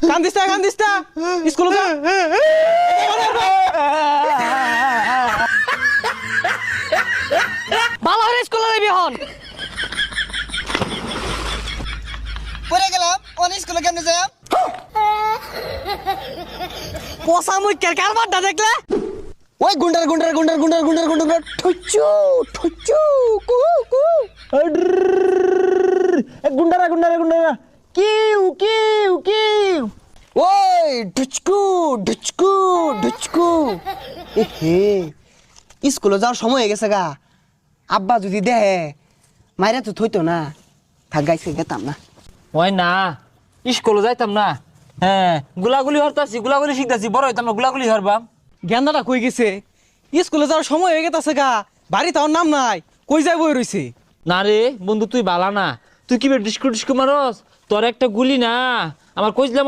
কান্দিস না স্কুলে যা ভালো করে স্কুলে যাবি হন পড়ে গেলাম অন স্কুলে কেমনে যাই পোষা মুখের কারবারটা দেখলে ওই গুন্ডার ঠুচু ঠুচু কু কু গুন্ডারা কিউ কিউ কিউ ওই ঢুচকু ঢুচকু ঢুচকু হে স্কুলে যাওয়ার সময় হয়ে গেছে গা আব্বা যদি দেহে মাইরা তো থইতো না থাক গাইছে গেতাম না ওই না স্কুলে যাইতাম না হ্যাঁ গুলাগুলি হরতাছি গুলাগুলি শিখতাছি বড় হইতাম না গুলাগুলি হরবাম গেন্দাটা কই গেছে স্কুলে যাওয়ার সময় হয়ে গেছে গা বাড়ি তার নাম নাই কই যাই বই রইছে না রে বন্ধু তুই বালা না তুই কি ডিস্কো মারস তোর একটা গুলি না আমার কইছিলাম